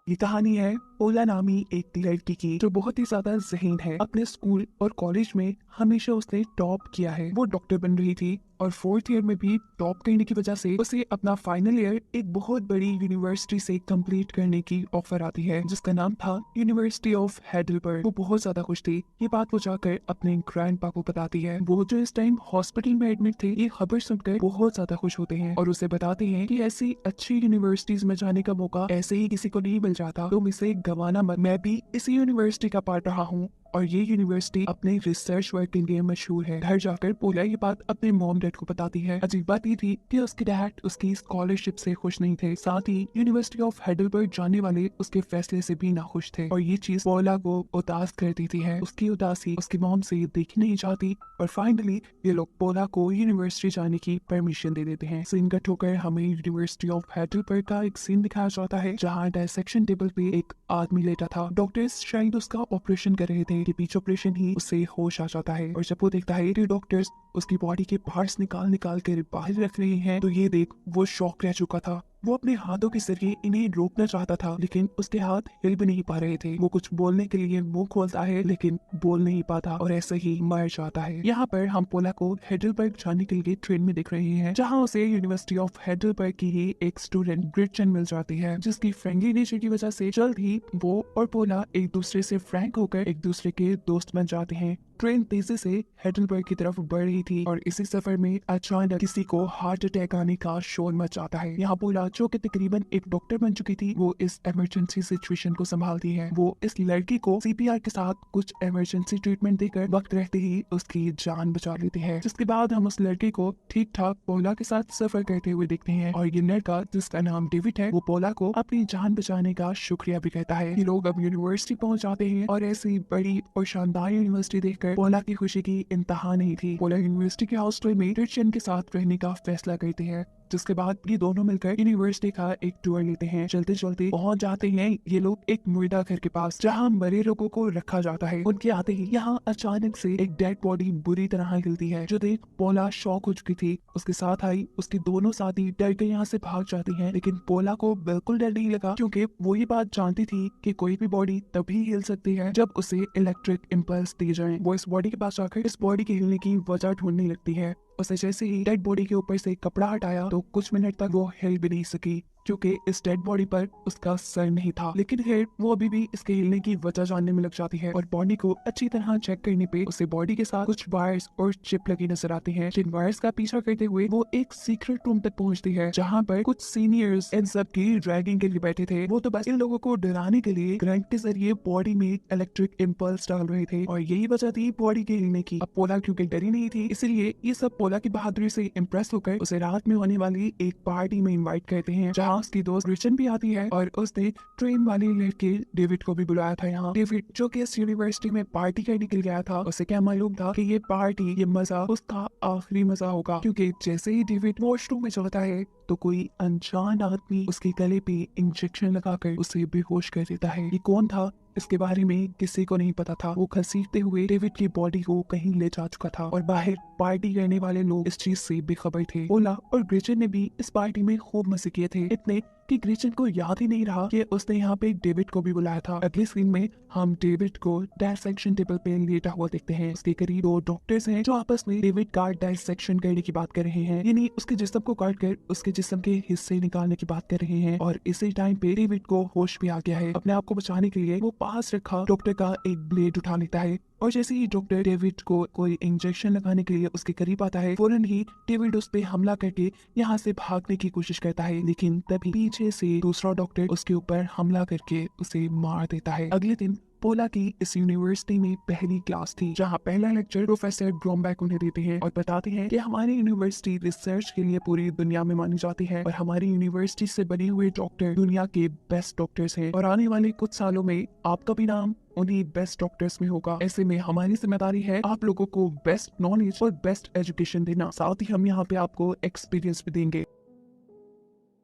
ये कहानी है पोला नामी एक लड़की की जो बहुत ही ज्यादा ज़हीन है। अपने स्कूल और कॉलेज में हमेशा उसने टॉप किया है। वो डॉक्टर बन रही थी और 4th ईयर में भी टॉप करने की वजह से उसे अपना फाइनल ईयर एक बहुत बड़ी यूनिवर्सिटी से कंप्लीट करने की ऑफर आती है, जिसका नाम था यूनिवर्सिटी ऑफ हेडलबर्ग। वो बहुत ज्यादा खुश थी। ये बात वो जाकर अपने ग्रैंडपा को बताती है। वो जो इस टाइम हॉस्पिटल में एडमिट थे, ये खबर सुनकर बहुत ज्यादा खुश होते हैं और उसे बताते हैं कि ऐसी अच्छी यूनिवर्सिटीज में जाने का मौका ऐसे ही किसी को नहीं मिल जाता। तुम इसे गवाना मत। मैं भी इसी यूनिवर्सिटी का पार्ट रहा हूँ और ये यूनिवर्सिटी अपने रिसर्च वर्क के लिए मशहूर है। घर जाकर पोला ये बात अपने मॉम डैड को बताती है। अजीब बात ये थी कि उसके डैड उसकी स्कॉलरशिप से खुश नहीं थे, साथ ही यूनिवर्सिटी ऑफ हेडलबर्ग जाने वाले उसके फैसले से भी नाखुश थे और ये चीज पोला को उदास कर देती है। उसकी उदासी उसकी मॉम से देखी नहीं चाहती और फाइनली ये लोग पोला को यूनिवर्सिटी जाने की परमिशन दे देते हैं। सीन कट होकर हमें यूनिवर्सिटी ऑफ हेडलबर्ग का एक सीन दिखाया जाता है जहाँ डायसेक्शन टेबल पे एक आदमी लेटा था। डॉक्टर्स शायद उसका ऑपरेशन कर रहे थे कि बीच ऑपरेशन ही उसे होश आ जाता है और जब वो देखता है कि डॉक्टर्स उसकी बॉडी के पार्ट्स निकाल निकाल कर बाहर रख रहे हैं तो ये देख वो शॉक रह चुका था। वो अपने हाथों के जरिए इन्हें रोकना चाहता था लेकिन उसके हाथ हिल भी नहीं पा रहे थे। वो कुछ बोलने के लिए मुंह खोलता है लेकिन बोल नहीं पाता और ऐसे ही मर जाता है। यहाँ पर हम पोला को हेडलबर्ग जाने के लिए ट्रेन में देख रहे हैं जहाँ उसे यूनिवर्सिटी ऑफ हेडलबर्ग की ही एक स्टूडेंट ग्रिचन मिल जाती है, जिसकी फ्रेंडली नेचर की वजह से जल्द ही वो और पोला एक दूसरे से फ्रैंक होकर एक दूसरे के दोस्त बन जाते हैं। ट्रेन तेजी से हेडलबर्ग की तरफ बढ़ रही थी और इसी सफर में अचानक किसी को हार्ट अटैक आने का शोर मच जाता है। यहाँ पोला जो कि तकरीबन एक डॉक्टर बन चुकी थी, वो इस इमरजेंसी सिचुएशन को संभालती है। वो इस लड़की को सीपीआर के साथ कुछ इमरजेंसी ट्रीटमेंट देकर वक्त रहते ही उसकी जान बचा लेती है, जिसके बाद हम उस लड़की को ठीक ठाक पोला के साथ सफर करते हुए देखते हैं और ये लड़का जिसका नाम डेविड है वो पोला को अपनी जान बचाने का शुक्रिया भी कहता है। ये लोग अब यूनिवर्सिटी पहुंच जाते हैं और ऐसी बड़ी और शानदार यूनिवर्सिटी देखकर पोला की खुशी की इंतहा नहीं थी। पोला यूनिवर्सिटी के हॉस्टल में क्रिश्चियन के साथ रहने का फैसला करते हैं, जिसके बाद ये दोनों मिलकर यूनिवर्सिटी का एक टूर लेते हैं। चलते चलते पहुंच जाते हैं ये लोग एक मुर्दा घर के पास जहां मरे लोगों को रखा जाता है। उनके आते ही यहाँ अचानक से एक डेड बॉडी बुरी तरह हिलती है जो देख पोला शॉक हो चुकी थी। उसके साथ आई उसके दोनों साथी डर के यहाँ से भाग जाती हैं, लेकिन पोला को बिल्कुल डर नहीं लगा क्योंकि वो ये बात जानती थी कि कोई भी बॉडी तभी हिल सकती है जब उसे इलेक्ट्रिक इम्पल्स दी जाए। वो इस बॉडी के पास जाकर इस बॉडी के हिलने की वजह ढूंढने लगती है। उसे जैसे ही डेड बॉडी के ऊपर से कपड़ा हटाया तो कुछ मिनट तक वो हिल भी नहीं सकी क्योंकि इस डेड बॉडी पर उसका सर नहीं था। लेकिन फिर वो अभी भी इसके हिलने की वजह जानने में लग जाती है और बॉडी को अच्छी तरह चेक करने पे उसे बॉडी के साथ कुछ वायर्स और चिप लगी नजर आती हैं। जिन वायर्स का पीछा करते हुए वो एक सीक्रेट रूम तक पहुंचती है जहाँ पर कुछ सीनियर्स इन सब की रैगिंग के लिए बैठे थे। वो तो बस इन लोगों को डराने के लिए करंट के जरिए बॉडी में इलेक्ट्रिक इम्पल्स डाल रहे थे और यही वजह थी बॉडी के हिलने की। अब पोला क्योंकि डरी नहीं थी इसलिए ये सब पोला की बहादुरी से इम्प्रेस होकर उसे रात में होने वाली एक पार्टी में इनवाइट करते हैं जहाँ उसकी दोस्त क्रिश्चियन भी आती है और उसने ट्रेन वाले लड़के डेविड को भी बुलाया था। यहाँ डेविड जो कि इस यूनिवर्सिटी में पार्टी करने के लिए गया था, उसे क्या मालूम था कि ये पार्टी ये मजा उसका आखिरी मजा होगा, क्योंकि जैसे ही डेविड वॉशरूम में चलता है तो कोई अनजान आदमी उसके गले पे इंजेक्शन लगाकर उसे बेहोश कर देता है। ये कौन था इसके बारे में किसी को नहीं पता था। वो घसीटते हुए डेविड की बॉडी को कहीं ले जा चुका था और बाहर पार्टी करने वाले लोग इस चीज से बेखबर थे। पोला और ग्रिचन ने भी इस पार्टी में खूब मजे किए थे, इतने कि ग्रिचन को याद ही नहीं रहा कि उसने यहाँ पे डेविड को भी बुलाया था। अगले सीन में हम डेविड को डायसेक्शन टेबल पे लेटा हुआ देखते हैं। उसके करीब 2 डॉक्टर्स हैं जो आपस में डेविड का डायसेक्शन करने की बात कर रहे हैं, यानी उसके जिस्म को काट कर उसके जिस्म के हिस्से निकालने की बात कर रहे हैं। और इसी टाइम पे डेविड को होश भी आ गया है। अपने आप को बचाने के लिए वो पास रखा डॉक्टर का एक ब्लेड उठा लेता है और जैसे ही डॉक्टर डेविड को कोई इंजेक्शन लगाने के लिए उसके करीब आता है, फौरन ही डेविड उस पे हमला करके यहाँ से भागने की कोशिश करता है, लेकिन तभी पीछे से दूसरा डॉक्टर उसके ऊपर हमला करके उसे मार देता है। अगले दिन पोला की इस यूनिवर्सिटी में पहली क्लास थी जहाँ पहला लेक्चर प्रोफेसर ग्रोमबैक उन्हें देते हैं और बताते हैं कि हमारी यूनिवर्सिटी रिसर्च के लिए पूरी दुनिया में मानी जाती है और हमारी यूनिवर्सिटी से बने हुए डॉक्टर दुनिया के बेस्ट डॉक्टर्स हैं और आने वाले कुछ सालों में आपका भी नाम उन्हीं बेस्ट डॉक्टर्स में होगा। ऐसे में हमारी जिम्मेदारी है आप लोगों को बेस्ट नॉलेज और बेस्ट एजुकेशन देना, साथ ही हम यहाँ पे आपको एक्सपीरियंस भी देंगे।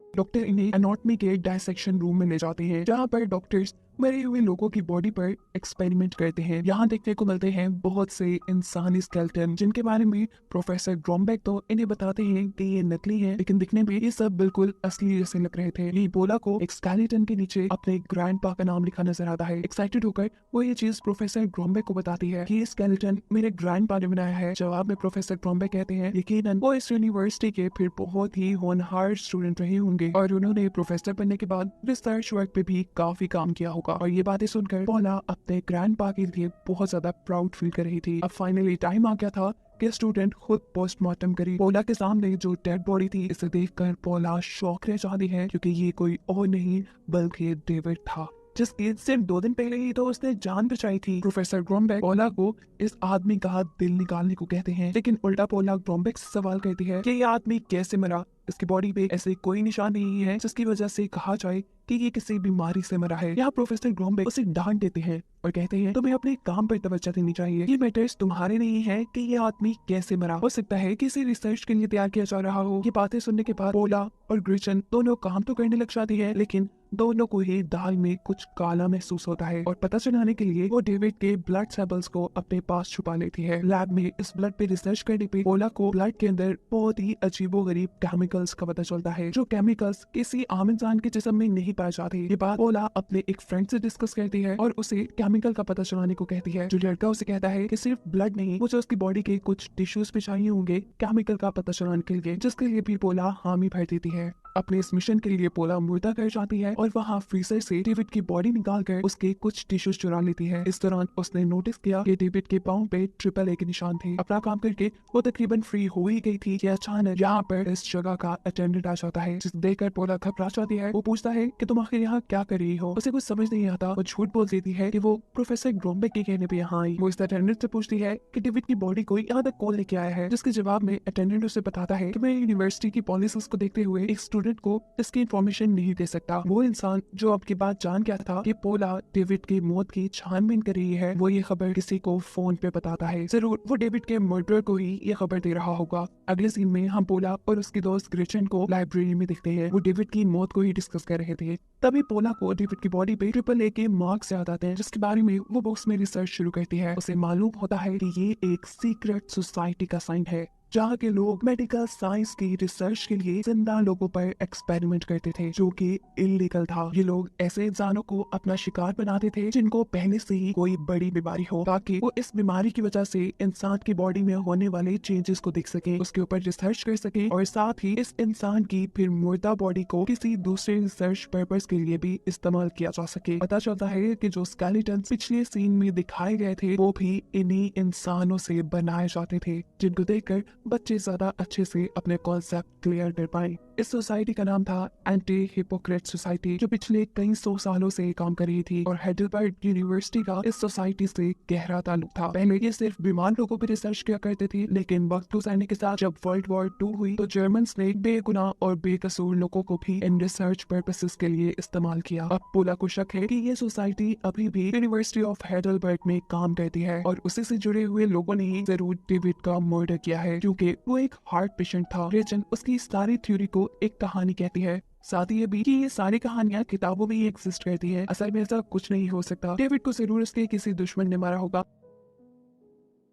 डॉक्टर इन्हें एनाटॉमी के डायसेक्शन रूम में ले जाते हैं जहाँ पर डॉक्टर्स मरे हुए लोगों की बॉडी पर एक्सपेरिमेंट करते हैं। यहाँ देखने को मिलते हैं बहुत से इंसानी स्केलेटन, जिनके बारे में प्रोफेसर ग्रोमबैक तो इन्हें बताते हैं कि ये नकली है, लेकिन दिखने में ये सब बिल्कुल असली जैसे लग रहे थे। ये पोला को एक स्केलेटन के नीचे अपने ग्रैंडपा का नाम लिखा नजर आता है। एक्साइटेड होकर वो ये चीज प्रोफेसर ग्रोमबैक को बताती है कि ये स्केलेटन मेरे ग्रैंडपा ने बनाया है। जवाब में प्रोफेसर ग्रोमबैक कहते हैं यकीनन वो इस यूनिवर्सिटी के फिर बहुत ही होनहार स्टूडेंट रहे होंगे और उन्होंने प्रोफेसर बनने के बाद रिसर्च वर्क पे भी काफी काम किया होगा। और ये बातें सुनकर पोला अपने ग्रैंडपा के लिए बहुत ज्यादा प्राउड फील कर रही थी। अब फाइनली टाइम आ गया था कि स्टूडेंट खुद पोस्टमार्टम करी। पोला के सामने जो डेड बॉडी थी, इसे देखकर पोला शॉक रह जाती है, क्योंकि ये कोई और नहीं बल्कि डेविड था, जिसकी सिर्फ 2 दिन पहले ही तो उसने जान बचाई थी। प्रोफेसर ग्रोमबैक पोला को इस आदमी का दिल निकालने को कहते हैं, लेकिन उल्टा पोला ग्रोमबैक से सवाल करती है कि ये आदमी कैसे मरा। इसकी बॉडी पे ऐसे कोई निशान नहीं है जिसकी वजह से कहा जाए कि ये किसी बीमारी से मरा है। यहाँ प्रोफेसर ग्रोमबैक उसे डांट देते हैं और कहते हैं तुम्हें अपने काम पर तवज्जो देनी चाहिए। ये मैटर्स तुम्हारे नहीं है कि ये आदमी कैसे मरा। हो सकता है किसी रिसर्च के लिए तैयार किया जा रहा हो। ये बातें सुनने के बाद पोला और ग्रिचन दोनों काम तो करने लग जाती है, लेकिन दोनों को ही दाल में कुछ काला महसूस होता है और पता चलाने के लिए वो डेविड के ब्लड सैंपल्स को अपने पास छुपा लेती है। लैब में इस ब्लड पे रिसर्च करने पे पोला को ब्लड के अंदर बहुत ही अजीबोगरीब केमिकल्स का पता चलता है, जो केमिकल्स किसी आम इंसान के जिस्म में नहीं पाए जाते। ये बात पोला अपने एक फ्रेंड से डिस्कस करती है और उसे केमिकल का पता चलाने को कहती है। जो लड़का उसे कहता है कि सिर्फ ब्लड नहीं, मुझे उसकी बॉडी के कुछ टिश्यूज पे चाहिए होंगे केमिकल का पता चलाने के लिए, जिसके लिए भी पोला हामी भर देती है। अपने इस मिशन के लिए पोला मुर्दा कर जाती है और वहाँ फ्रीजर से डेविड की बॉडी निकालकर उसके कुछ टिश्यूज चुरा लेती है। इस दौरान उसने नोटिस किया कि डेविड के पाँव पे AAA के निशान थे। अपना काम करके वो तकरीबन फ्री हो ही गई थी कि अचानक यहाँ पर इस जगह का अटेंडेंट आ जाता है, जिसे देखकर पोला घबरा जाती है। वो पूछता है कि तुम आखिर यहाँ क्या कर रही हो। उसे कुछ समझ नहीं आता। वो झूठ बोल देती है कि वो प्रोफेसर ग्रोमबैक के कहने पे यहाँ आई। वो इस अटेंडेंट से पूछती है कि डेविड की बॉडी को यहाँ तक कौन लेके आया है, जिसके जवाब में अटेंडेंट उसे बताता है कि मैं यूनिवर्सिटी की पॉलिसीज को देखते हुए एक स्टूडेंट को इसकी इन्फॉर्मेशन नहीं दे सकता। वो इंसान जो आपकी बात जान गया था कि पोला डेविड की मौत की छानबीन कर रही है, वो ये खबर किसी को फोन पे बताता है। जरूर वो डेविड के मर्डर को ही ये खबर दे रहा होगा। अगले सीन में हम पोला और उसकी दोस्त ग्रेचन को लाइब्रेरी में देखते हैं। वो डेविड की मौत को ही डिस्कस कर रहे थे। तभी पोला को डेविड की बॉडी पे AAA के मार्क्स याद आते हैं, जिसके बारे में वो बुक्स में रिसर्च शुरू करती है। उसे मालूम होता है कि ये एक सीक्रेट सोसाइटी का साइन है, जहाँ के लोग मेडिकल साइंस की रिसर्च के लिए जिंदा लोगों पर एक्सपेरिमेंट करते थे, जो कि इलीगल था। ये लोग ऐसे इंसानों को अपना शिकार बनाते थे जिनको पहले से ही कोई बड़ी बीमारी हो, ताकि वो इस बीमारी की वजह से इंसान की बॉडी में होने वाले चेंजेस को देख सके, उसके ऊपर रिसर्च कर सके और साथ ही इस इंसान की फिर मुर्दा बॉडी को किसी दूसरे रिसर्च पर्पस के लिए भी इस्तेमाल किया जा सके। पता चलता है कि जो स्केलेटन पिछले सीन में दिखाए गए थे वो भी इन्हीं इंसानों से बनाए जाते थे, जिनको देखकर बच्चे ज्यादा अच्छे से अपने कॉन्सेप्ट क्लियर कर पाए। इस सोसाइटी का नाम था एंटी हिपोक्रेट सोसाइटी, जो पिछले कई 100 सालों से काम कर रही थी और heidelberg यूनिवर्सिटी का इस सोसाइटी से गहरा ताल्लुक था। पहले ये सिर्फ बीमार लोगों पर रिसर्च किया करते थे, लेकिन वक्त गुजरने के साथ जब वर्ल्ड वॉर 2 हुई तो जर्मन्स ने बेगुनाह और बेकसूर लोगों को भी इन रिसर्च पर्पसेस के लिए इस्तेमाल किया। अब पोला को शक है कि ये सोसाइटी अभी भी यूनिवर्सिटी ऑफ heidelberg में काम करती है और उसी से जुड़े हुए लोगों ने ही जरूर डेविड का मर्डर किया है, क्योंकि वो एक हार्ट पेशेंट था। रेचन उसकी सारी थ्योरी को एक कहानी कहती है, साथ ही ये भी कि ये सारी कहानियां किताबों में ही एग्जिस्ट करती है। असल में ऐसा कुछ नहीं हो सकता। डेविड को जरूर उसके किसी दुश्मन ने मारा होगा।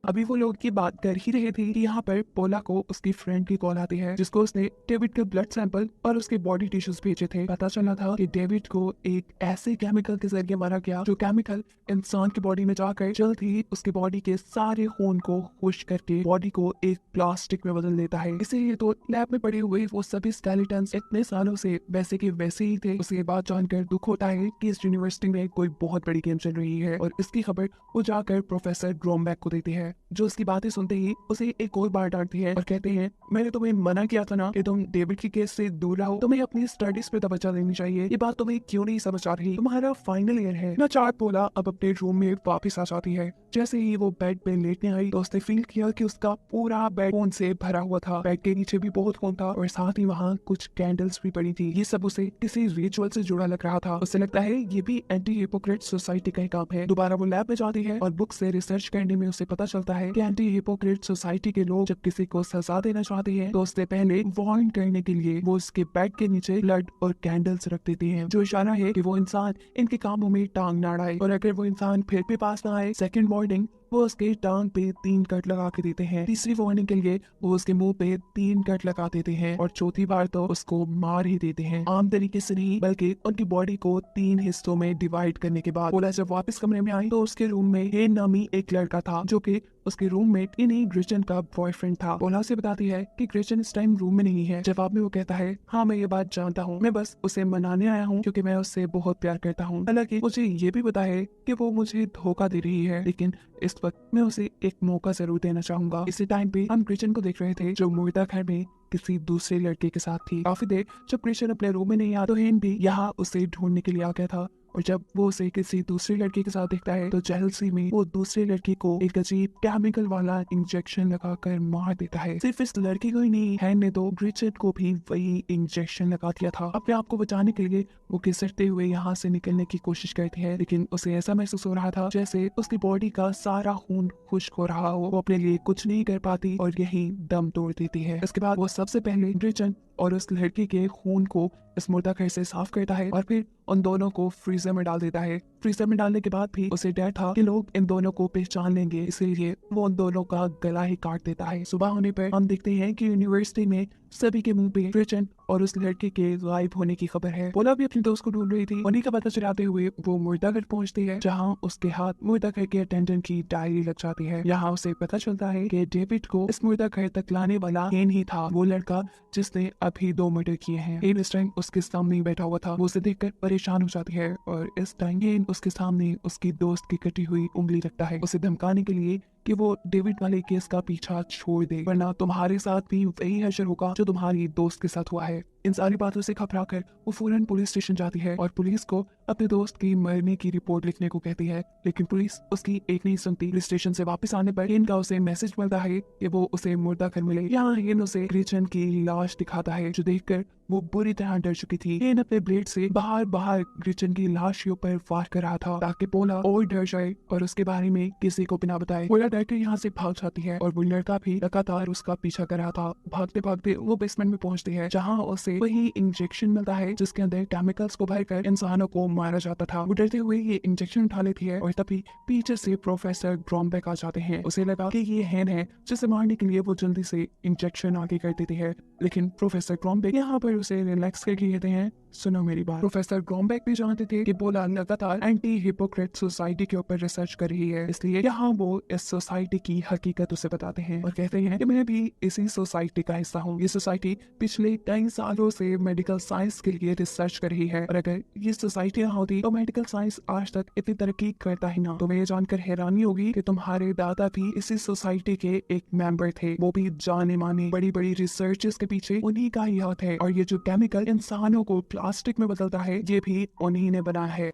अभी वो लोग की बात कर ही रहे थे कि यहाँ पर पोला को उसकी फ्रेंड की कॉल आती है, जिसको उसने डेविड के ब्लड सैंपल और उसके बॉडी टिश्यूज भेजे थे। पता चला था कि डेविड को एक ऐसे केमिकल के जरिए मारा गया जो केमिकल इंसान की बॉडी में जाकर जल्द ही उसकी बॉडी के सारे खून को खुश करके बॉडी को एक प्लास्टिक में बदल देता है। इसीलिए तो लैब में पड़े हुए वो सभी स्केलेटन्स इतने सालों से वैसे के वैसे ही थे। उसे बात जानकर दुख होता है कि इस यूनिवर्सिटी में कोई बहुत बड़ी गेम चल रही है और इसकी खबर वो जाकर प्रोफेसर ग्रोमबैक को देती है, जो उसकी बातें सुनते ही उसे एक और बार डांटती है और कहते हैं मैंने तुम्हें मना किया था ना कि तुम डेविड के केस से दूर रहो, तुम्हें अपनी स्टडीज पे तवज्जो देनी चाहिए। ये बात तुम्हें क्यों नहीं समझ आ रही? तुम्हारा फाइनल ईयर है ना। चार पोला अब अपने रूम में वापस आ जाती है जैसे ही वो बेड पे लेटने आई तो उसने फील किया कि उसका पूरा बेड खून से भरा हुआ था। बेड के नीचे भी बहुत खून था और साथ ही वहाँ कुछ कैंडल्स भी पड़ी थी। ये सब उसे किसी रिचुअल से जुड़ा लग रहा था। उसे लगता है ये भी एंटी हिपोक्रेट सोसाइटी का ही काम है। दोबारा वो लैब में जाती है और बुक से रिसर्च करने में उसे पता चलता है कि एंटी हिपोक्रेट सोसाइटी के लोग जब किसी को सजा देना चाहते हैं तो उससे पहले वार्न करने के लिए वो उसके बेड के नीचे ब्लड और कैंडल्स रख देते हैं, जो इशारा है कि वो इंसान इनके कामों में टांग ना अड़ाए। और अगर वो इंसान फिर भी पास ना आए, सेकंड वार्निंग वो उसके टांग पे 3 कट लगा के देते हैं। तीसरी वार्निंग के लिए वो उसके मुंह पे 3 कट लगा देते हैं और चौथी बार तो उसको मार ही देते हैं। आम तरीके से नहीं बल्कि उनकी बॉडी को 3 हिस्सों में डिवाइड करने के बाद पोला जब वापस कमरे में आई तो उसके रूम में हेन नामी एक लड़का था जो कि उसके रूममेट इन्हीं ग्रिचन का बॉयफ्रेंड था। पोला से बताती है कि ग्रिचन इस टाइम रूम में नहीं है। जवाब में वो कहता है, हाँ मैं ये बात जानता हूँ, मैं बस उसे मनाने आया हूँ क्योंकि मैं उससे बहुत प्यार करता हूँ। हालांकि मुझे ये भी पता है कि वो मुझे धोखा दे रही है, लेकिन इस वक्त मैं उसे एक मौका जरूर देना चाहूंगा। इसी टाइम पे हम ग्रिचन को देख रहे थे जो मुर्दा घर में किसी दूसरे लड़के के साथ थी। काफी देर जब ग्रिचन अपने रूम में नहीं आया तो हेन भी यहाँ उसे ढूंढने के लिए आ गया था और जब वो उसे किसी दूसरे लड़के के साथ देखता है तो जेलसी में वो दूसरे लड़के को एक अजीब केमिकल वाला इंजेक्शन लगाकर मार देता है। सिर्फ इस लड़के को ही नहीं, हैन ने तो ग्रिचन को भी वही इंजेक्शन लगा दिया था। अपने आप को बचाने के लिए वो घिसटते हुए यहाँ से निकलने की कोशिश करती है, लेकिन उसे ऐसा महसूस हो रहा था जैसे उसकी बॉडी का सारा खून खुश्क हो रहा हो। वो अपने लिए कुछ नहीं कर पाती और यही दम तोड़ देती है। इसके बाद वो सबसे पहले ग्रिचन और उस लड़की के खून को इस मुर्दा घर से साफ करता है और फिर उन दोनों को फ्रीजर में डाल देता है। फ्रीजर में डालने के बाद भी उसे डर था कि लोग इन दोनों को पहचान लेंगे, इसलिए वो उन दोनों का गला ही काट देता है। सुबह होने पर हम देखते हैं कि यूनिवर्सिटी में सभी के मुंह पे ग्रिचन और उस लड़के के गायब होने की खबर है। पोला भी अपने दोस्त को ढूंढ रही थी। उन्हीं का पता चलाते हुए वो मुर्दा घर पहुंचती है, जहां उसके हाथ मुर्दा घर के अटेंडेंट की डायरी लग जाती है। यहाँ उसे पता चलता है कि डेविड को इस मुर्दा घर तक लाने वाला हेन ही था, वो लड़का जिसने अभी 2 मर्डर किए हैं। हेन इस टाइम उसके सामने ही बैठा हुआ था। वो उसे देखकर परेशान हो जाती है और इस टाइम हेन उसके सामने उसकी दोस्त की कटी हुई उंगली रखता है, उसे धमकाने के लिए कि वो डेविड वाले केस का पीछा छोड़ दे, वरना तुम्हारे साथ भी वही हशर होगा जो तुम्हारी दोस्त के साथ हुआ है। इन सारी बातों से घबरा कर वो फौरन पुलिस स्टेशन जाती है और पुलिस को अपने दोस्त की मरने की रिपोर्ट लिखने को कहती है, लेकिन पुलिस उसकी एक नहीं सुनती। पुलिस स्टेशन से वापस आने पर हेन का उसे मैसेज मिलता है कि वो उसे मुर्दा घर मिले। यहाँ हेन उसे ग्रिचन की लाश दिखाता है, जो देखकर वो बुरी तरह डर चुकी थी। हेन अपने ब्लेड से बाहर बाहर ग्रिचन की लाश के ऊपर वार कर रहा था ताकि पोला और डर जाए और उसके बारे में किसी को बिना बताए। पोला डर कर यहाँ से भाग जाती है और वो लड़का भी लगातार उसका पीछा कर रहा था। भागते भागते वो बेसमेंट में पहुंचती है, जहाँ उसे वही इंजेक्शन मिलता है जिसके अंदर केमिकल्स को भरकर इंसानों को मारा जाता था। वो डरते हुए ये इंजेक्शन उठा लेती है और तभी पीछे से प्रोफेसर ग्रॉम्बेक आ जाते हैं। उसे लगा कि ये हेन है, जिसे मारने के लिए वो जल्दी से इंजेक्शन आगे कर देती है, लेकिन प्रोफेसर ग्रॉम्बेक यहाँ पर उसे रिलैक्स करके कहते हैं, सुनो मेरी बात। प्रोफेसर ग्रॉम्बेक भी जानते थे कि पोला लगातार एंटी हिपोक्रेट सोसाइटी के ऊपर रिसर्च कर रही है, इसलिए यहाँ वो इस सोसाइटी की हकीकत उसे बताते हैं और कहते हैं कि मैं भी इसी सोसाइटी का हिस्सा हूँ। ये सोसाइटी पिछले कई सालों से मेडिकल साइंस के लिए रिसर्च कर रही है और अगर ये सोसाइटी ना होती तो मेडिकल साइंस आज तक इतनी तरक्की करता ही ना। तुम्हें ये जानकर हैरानी होगी कि तुम्हारे दादा भी इसी सोसाइटी के एक मेंबर थे, वो भी जाने माने बड़ी बड़ी रिसर्चेस के पीछे उन्हीं का ही हाथ है और ये जो केमिकल इंसानों को प्लास्टिक में बदलता है ये भी उन्हीं ने बनाया है।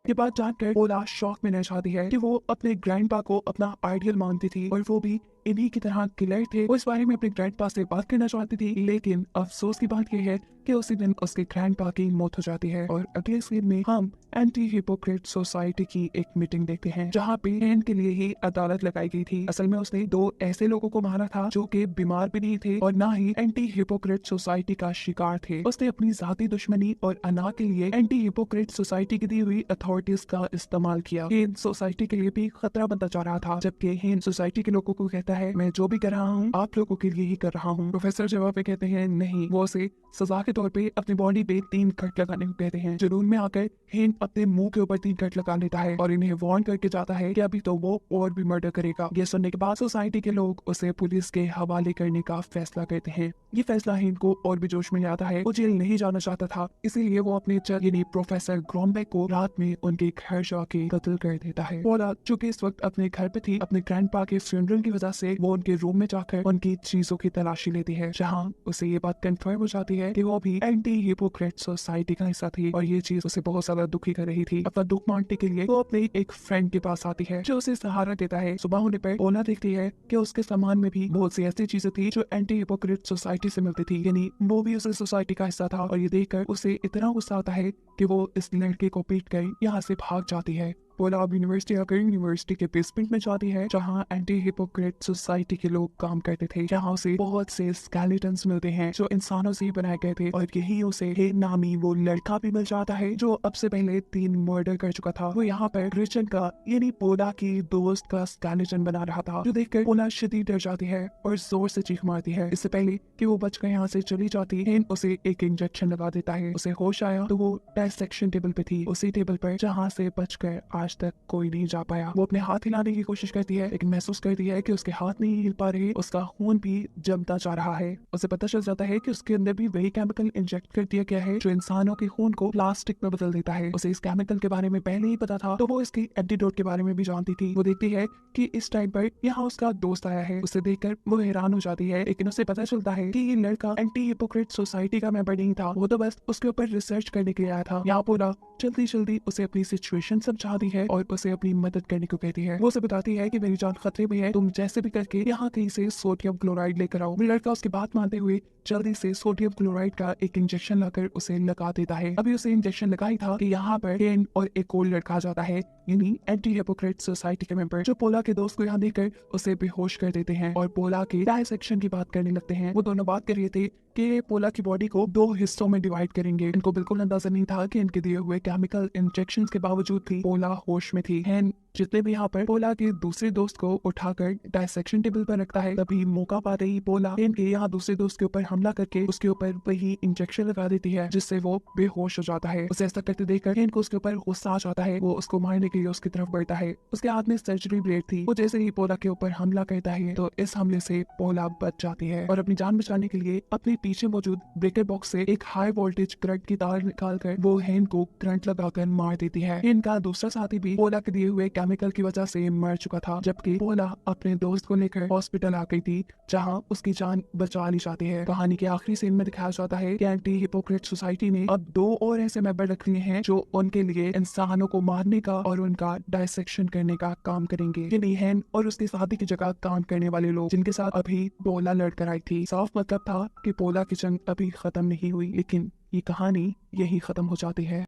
ये बात जानकर पोला शॉक में रह जाती है कि वो अपने ग्रैंडपा को अपना आइडियल मानती थी और वो भी इन्हीं की तरह किलर थे। वो इस बारे में अपने ग्रैंडपा से बात करना चाहती थी, लेकिन अफसोस की बात यह है कि उसी दिन उसके ग्रैंडपा की मौत हो जाती है। और अगले सीन में हम एंटी हिपोक्रेट सोसाइटी की एक मीटिंग देखते हैं, जहाँ पे हेन के लिए ही अदालत लगाई गई थी। असल में उसने 2 ऐसे लोगों को मारा था जो कि बीमार भी नहीं थे और ना ही एंटी हिपोक्रेट सोसाइटी का शिकार थे। उसने अपनी जाती दुश्मनी और अना के लिए एंटी हिपोक्रेट सोसाइटी की दी हुई अथॉरिटीज का इस्तेमाल किया। हेन सोसाइटी के लिए भी खतरा बनता जा रहा था, जबकि हेन सोसाइटी के लोगों को कहता है, मैं जो भी कर रहा हूँ आप लोगों के लिए ही कर रहा हूँ। प्रोफेसर जवाब में कहते हैं, नहीं, वो उसे सजा के तौर पे अपनी बॉडी पे 3 कट लगाने को कहते हैं। जुनून में आकर हेन अपने मुंह के ऊपर 3 कट लगा लेता है और इन्हें वार्न करके जाता है कि अभी तो वो और भी मर्डर करेगा। ये सुनने के बाद सोसाइटी के लोग उसे पुलिस के हवाले करने का फैसला करते हैं। ये फैसला हेन को और भी जोश में लाता है। वो जेल नहीं जाना चाहता था, इसीलिए वो अपने चर यानी प्रोफेसर ग्रॉम्बेक को रात में उनके घर जाके कत्ल कर देता है। पोला चूंकि इस वक्त अपने घर पे थी, अपने ग्रैंडपा के फ्यूनरल की वजह से वो उनके रूम में जाकर उनकी चीजों की तलाशी लेती है, जहाँ उसे ये बात कंफर्म हो जाती है कि वो भी एंटी हिपोक्रेट सोसाइटी का हिस्सा थी और ये चीज उसे बहुत ज्यादा दुखी कर रही थी। अपना दुख बांटने के लिए वो अपने एक फ्रेंड के पास आती है जो उसे सहारा देता है। सुबह होने पर ओला देखती है कि उसके सामान में भी बहुत सी ऐसी चीजें थी जो एंटी हिपोक्रेट सोसाइटी से मिलती थी, यानी वो भी उस सोसाइटी का हिस्सा था। और ये देखकर उसे इतना गुस्सा आता है कि वो इस लड़के को पीट कर यहाँ से भाग जाती है। पोला अब यूनिवर्सिटी आकर यूनिवर्सिटी के बेसमेंट में जाती है जहाँ एंटी हिपोक्रेट सोसाइटी के लोग काम करते थे। जहाँ उसे बहुत से स्केलेटन्स मिलते हैं जो इंसानों से ही बनाए गए थे और यही उसे हे नामी वो लड़का भी मिल जाता है जो अब से पहले 3 मर्डर कर चुका था। वो यहाँ पर क्रिश्चियन का यानी पोला की दोस्त का स्केलेटन बना रहा था, जो देखकर पोला शदीद डर जाती है और जोर से चीख मारती है। इससे पहले कि वो बचकर यहाँ से चली जाती है, उसे एक इंजेक्शन लगा देता है। उसे होश आया तो वो डायसेक्शन टेबल पे थी, उसी टेबल पर जहाँ से बचकर आज तक कोई नहीं जा पाया। वो अपने हाथ हिलाने की कोशिश करती है लेकिन महसूस करती है कि उसके हाथ नहीं हिल पा रहे, उसका खून भी जमता जा रहा है। उसे पता चल जाता है कि उसके अंदर भी वही केमिकल इंजेक्ट कर दिया गया है जो इंसानों के खून को प्लास्टिक में बदल देता है। उसे इस केमिकल के बारे में पहले ही पता था तो वो इसकी एंटीडोट के बारे में भी जानती थी। वो देखती है कि इस टाइम पर यहाँ उसका दोस्त आया है। उसे देखकर वो हैरान हो जाती है, लेकिन उसे पता चलता है कि ये लड़का एंटी हिपोक्रेट सोसाइटी का मेंबर नहीं था, वो तो बस उसके ऊपर रिसर्च करने के लिए आया था। यहाँ पूरा जल्दी जल्दी उसे अपनी सिचुएशन समझाती है और उसे अपनी मदद करने को कहती है। वो उसे बताती है कि मेरी जान खतरे में है, तुम जैसे भी करके यहाँ कहीं से सोडियम क्लोराइड लेकर आओ। लड़का उसकी बात मानते हुए जल्दी से सोडियम क्लोराइड का एक इंजेक्शन लाकर उसे लगा देता है। अभी उसे इंजेक्शन लगा ही था कि यहाँ पर केन और एक और लड़का आ जाता है, यानी एंटी हिपोक्रेट सोसाइटी के मेंबर, जो पोला के दोस्त को यहाँ देखकर उसे बेहोश कर देते हैं और पोला के डायसेक्शन की बात करने लगते हैं। वो दोनों बात कर रहे थे कि पोला की बॉडी को 2 हिस्सों में डिवाइड करेंगे। इनको बिल्कुल अंदाजा नहीं था कि इनके दिए हुए केमिकल इंजेक्शन के बावजूद भी पोला होश में थी। हैन जितने भी यहाँ पर पोला के दूसरे दोस्त को उठाकर डायसेक्शन टेबल पर रखता है, तभी मौका पाते ही पोला हैन के यहाँ दूसरे दोस्त के ऊपर हमला करके उसके ऊपर वही इंजेक्शन लगा देती है, जिससे वो बेहोश हो जाता है। उसे ऐसा करते देखकर हैन को उसके ऊपर गुस्सा आ जाता है। वो उसको मारने के लिए उसकी तरफ बढ़ता है। उसके हाथ में सर्जरी ब्लेड थी। वो जैसे ही पोला के ऊपर हमला करता है तो इस हमले से पोला बच जाती है और अपनी जान बचाने के लिए अपने पीछे मौजूद ब्रेकर बॉक्स से एक हाई वोल्टेज करंट की तार निकालकर वो हैन को करंट लगाकर मार देती है। हैन का दूसरा साथी भी पोला के दिए हुए केमिकल की वजह से मर चुका था, जबकि पोला अपने दोस्त को लेकर हॉस्पिटल आ गई थी जहां उसकी जान बचा ली जाती है। कहानी के आखिरी सीन में दिखाया जाता है कि एंटी हिपोक्रेट सोसाइटी ने अब 2 और ऐसे मेंबर रख लिए हैं जो उनके लिए इंसानों को मारने का और उनका डायसेक्शन करने का काम करेंगे। यानी हैन और उसके साथी की जगह काम करने वाले लोग जिनके साथ अभी पोला लड़कर आई थी। साफ मतलब था कि पोला की जंग अभी खत्म नहीं हुई, लेकिन ये कहानी यही खत्म हो जाती है।